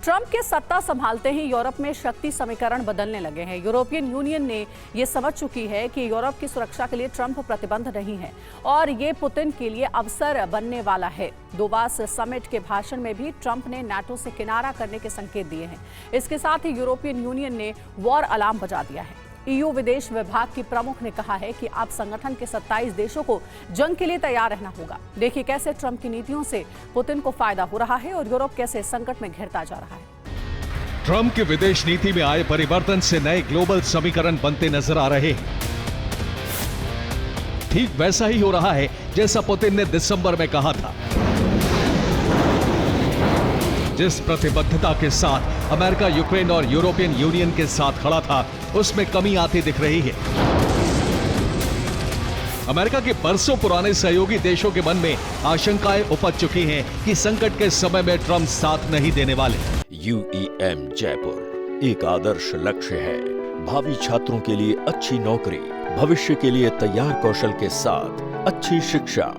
Trump के सत्ता संभालते ही यूरोप में शक्ति समीकरण बदलने लगे हैं। यूरोपियन यूनियन ने ये समझ चुकी है कि यूरोप की सुरक्षा के लिए ट्रंप प्रतिबंध नहीं है और ये पुतिन के लिए अवसर बनने वाला है। दोवास समिट के भाषण में भी ट्रंप ने नाटो से किनारा करने के संकेत दिए हैं। इसके साथ ही यूरोपियन यूनियन ने वॉर अलार्म बजा दिया है। ईयू विदेश विभाग की प्रमुख ने कहा है कि अब संगठन के 27 देशों को जंग के लिए तैयार रहना होगा। देखिए कैसे ट्रंप की नीतियों से पुतिन को फायदा हो रहा है और यूरोप कैसे संकट में घिरता जा रहा है। ट्रंप की विदेश नीति में आए परिवर्तन से नए ग्लोबल समीकरण बनते नजर आ रहे हैं। ठीक वैसा ही हो रहा है जैसा पुतिन ने दिसंबर में कहा था। जिस प्रतिबद्धता के साथ अमेरिका यूक्रेन और यूरोपियन यूनियन के साथ खड़ा था, उसमें कमी आती दिख रही है। अमेरिका के बरसों पुराने सहयोगी देशों के मन में आशंकाएं उपज चुकी हैं कि संकट के समय में ट्रंप साथ नहीं देने वाले। UEM जयपुर एक आदर्श लक्ष्य है। भावी छात्रों के लिए अच्छी नौकरी, भविष्य के लिए तैयार कौशल के साथ अच्छी शिक्षा।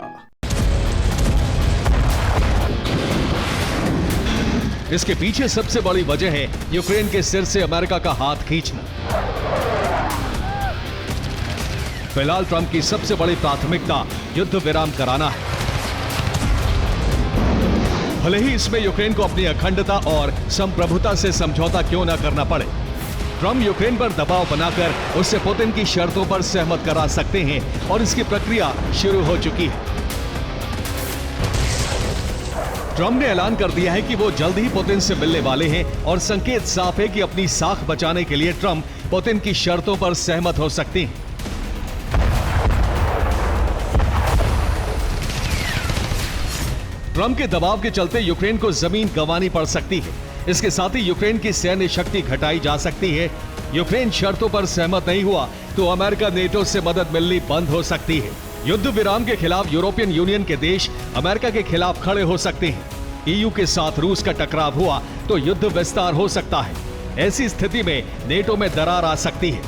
इसके पीछे सबसे बड़ी वजह है यूक्रेन के सिर से अमेरिका का हाथ खींचना। फिलहाल ट्रंप की सबसे बड़ी प्राथमिकता युद्ध विराम कराना है। भले ही इसमें यूक्रेन को अपनी अखंडता और संप्रभुता से समझौता क्यों न करना पड़े, ट्रंप यूक्रेन पर दबाव बनाकर उससे पुतिन की शर्तों पर सहमत करा सकते हैं और इसकी प्रक्रिया शुरू हो चुकी है। ट्रंप ने ऐलान कर दिया है कि वो जल्द ही पुतिन से मिलने वाले हैं और संकेत साफ है कि अपनी साख बचाने के लिए ट्रंप पुतिन की शर्तों पर सहमत हो सकते हैं। ट्रंप के दबाव के चलते यूक्रेन को जमीन गंवानी पड़ सकती है। इसके साथ ही यूक्रेन की सैन्य शक्ति घटाई जा सकती है। यूक्रेन शर्तों पर सहमत नहीं हुआ तो अमेरिका नेटो से मदद मिलनी बंद हो सकती है। युद्ध विराम के खिलाफ यूरोपियन यूनियन के देश अमेरिका के खिलाफ खड़े हो सकते हैं। ईयू के साथ रूस का टकराव हुआ तो युद्ध विस्तार हो सकता है। ऐसी स्थिति में नेटो में दरार आ सकती है।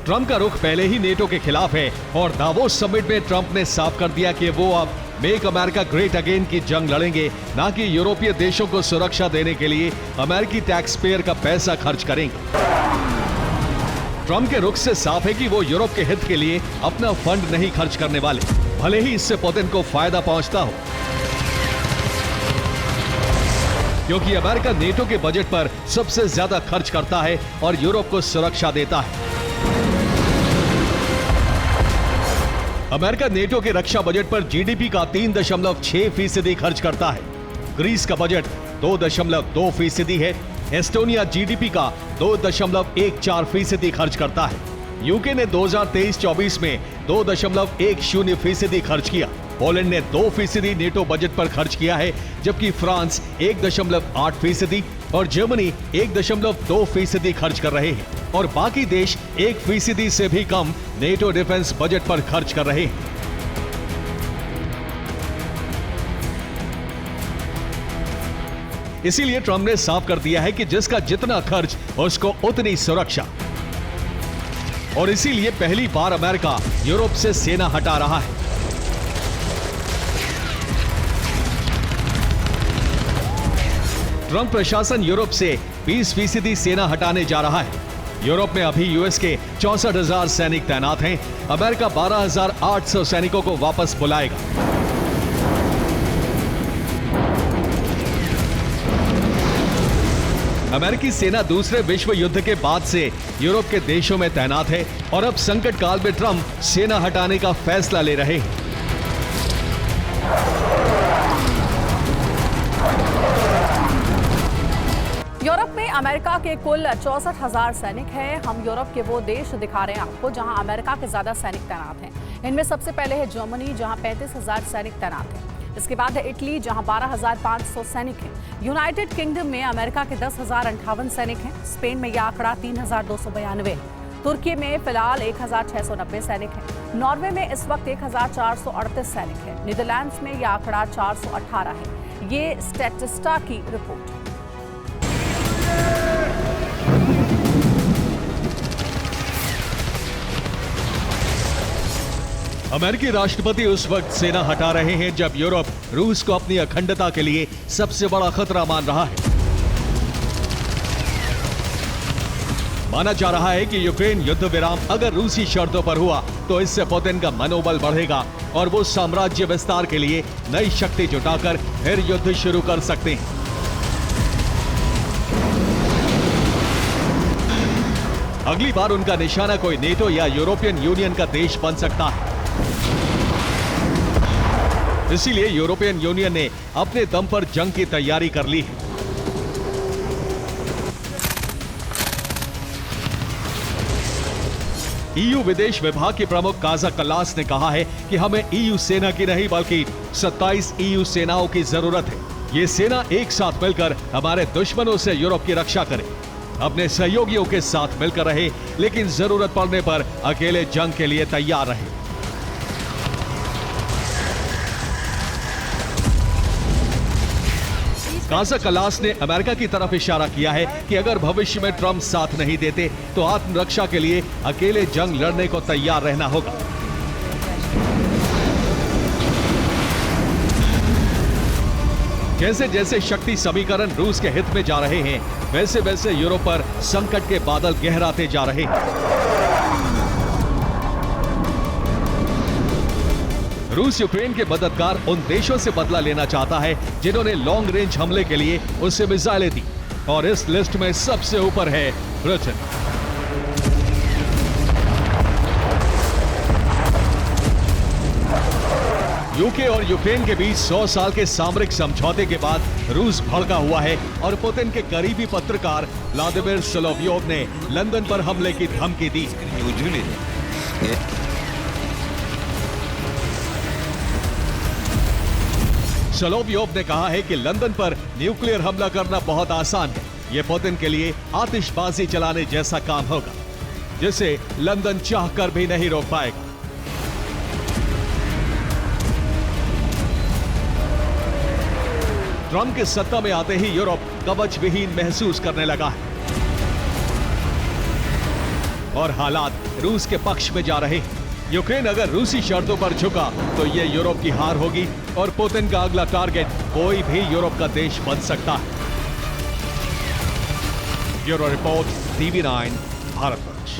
ट्रंप का रुख पहले ही नेटो के खिलाफ है और दावोस समिट में ट्रंप ने साफ कर दिया कि वो अब मेक अमेरिका ग्रेट अगेन की जंग लड़ेंगे, ना कि यूरोपीय देशों को सुरक्षा देने के लिए अमेरिकी टैक्स पेयर का पैसा खर्च करेंगे। ट्रंप के रुख से साफ है कि वो यूरोप के हित के लिए अपना फंड नहीं खर्च करने वाले, भले ही इससे पुतिन को फायदा पहुंचता हो, क्योंकि अमेरिका नेटो के बजट पर सबसे ज्यादा खर्च करता है और यूरोप को सुरक्षा देता है। अमेरिका नेटो के रक्षा बजट पर जीडीपी का 3.6% खर्च करता है। ग्रीस का बजट 2.2% है। एस्टोनिया जीडीपी का 2.14% खर्च करता है। यूके ने 2023-24 में 2.10% खर्च किया। पोलैंड ने 2% नेटो बजट पर खर्च किया है, जबकि फ्रांस 1.8% और जर्मनी 1.2% खर्च कर रहे हैं और बाकी देश 1% से भी कम नेटो डिफेंस बजट पर खर्च कर रहे हैं। इसीलिए ट्रंप ने साफ कर दिया है कि जिसका जितना खर्च उसको उतनी सुरक्षा, और इसीलिए पहली बार अमेरिका यूरोप से सेना हटा रहा है। ट्रंप प्रशासन यूरोप से 20% सेना हटाने जा रहा है। यूरोप में अभी यूएस के 64,000 सैनिक तैनात हैं। अमेरिका 12,800 सैनिकों को वापस बुलाएगा। अमेरिकी सेना दूसरे विश्व युद्ध के बाद से यूरोप के देशों में तैनात है और अब संकट काल में ट्रंप सेना हटाने का फैसला ले रहे हैं। यूरोप में अमेरिका के कुल 64,000 सैनिक हैं। हम यूरोप के वो देश दिखा रहे हैं आपको जहां अमेरिका के ज्यादा सैनिक तैनात हैं। इनमें सबसे पहले है जर्मनी, जहां 35,000 सैनिक तैनात हैं। इसके बाद है इटली, जहां 12,500 सैनिक हैं। यूनाइटेड किंगडम में अमेरिका के 10,058 सैनिक हैं। स्पेन में यह आंकड़ा 3,292 है। तुर्की में फिलहाल 1,690 सैनिक हैं। नॉर्वे में इस वक्त 1,438 सैनिक हैं। नीदरलैंड्स में यह आंकड़ा 418 है। ये स्टैटिस्टा की रिपोर्ट है। अमेरिकी राष्ट्रपति उस वक्त सेना हटा रहे हैं जब यूरोप रूस को अपनी अखंडता के लिए सबसे बड़ा खतरा मान रहा है। माना जा रहा है कि यूक्रेन युद्ध विराम अगर रूसी शर्तों पर हुआ तो इससे पुतिन का मनोबल बढ़ेगा और वो साम्राज्य विस्तार के लिए नई शक्ति जुटाकर फिर युद्ध शुरू कर सकते हैं। अगली बार उनका निशाना कोई नेटो या यूरोपियन यूनियन का देश बन सकता है। इसीलिए यूरोपियन यूनियन ने अपने दम पर जंग की तैयारी कर ली है। ईयू विदेश विभाग के प्रमुख काजा कल्लास ने कहा है कि हमें ईयू सेना की नहीं बल्कि 27 ईयू सेनाओं की जरूरत है। ये सेना एक साथ मिलकर हमारे दुश्मनों से यूरोप की रक्षा करे, अपने सहयोगियों के साथ मिलकर रहे, लेकिन जरूरत पड़ने पर अकेले जंग के लिए तैयार रहे। काजा कल्लास ने अमेरिका की तरफ इशारा किया है कि अगर भविष्य में ट्रंप साथ नहीं देते तो आत्मरक्षा के लिए अकेले जंग लड़ने को तैयार रहना होगा। जैसे जैसे शक्ति समीकरण रूस के हित में जा रहे हैं, वैसे वैसे यूरोप पर संकट के बादल गहराते जा रहे हैं। रूस यूक्रेन के मददगार उन देशों से बदला लेना चाहता है जिन्होंने लॉन्ग रेंज हमले के लिए उसे मिसाइलें दी, और इस लिस्ट में सबसे ऊपर है ब्रिटेन। यूके और यूक्रेन के बीच 100 साल के सामरिक समझौते के बाद रूस भड़का हुआ है और पुतिन के करीबी पत्रकार व्लादिमीर सोलोव्योव ने लंदन पर हमले की धमकी दी। सोलोव्योव ने कहा है कि लंदन पर न्यूक्लियर हमला करना बहुत आसान है। यह पुतिन के लिए आतिशबाजी चलाने जैसा काम होगा, जिसे लंदन चाहकर भी नहीं रोक पाएगा। ट्रंप के सत्ता में आते ही यूरोप कवच विहीन महसूस करने लगा है और हालात रूस के पक्ष में जा रहे हैं। यूक्रेन अगर रूसी शर्तों पर झुका तो यह यूरोप की हार होगी और पुतिन का अगला टारगेट कोई भी यूरोप का देश बन सकता है। Bureau report, TV9 Bharatvarsh.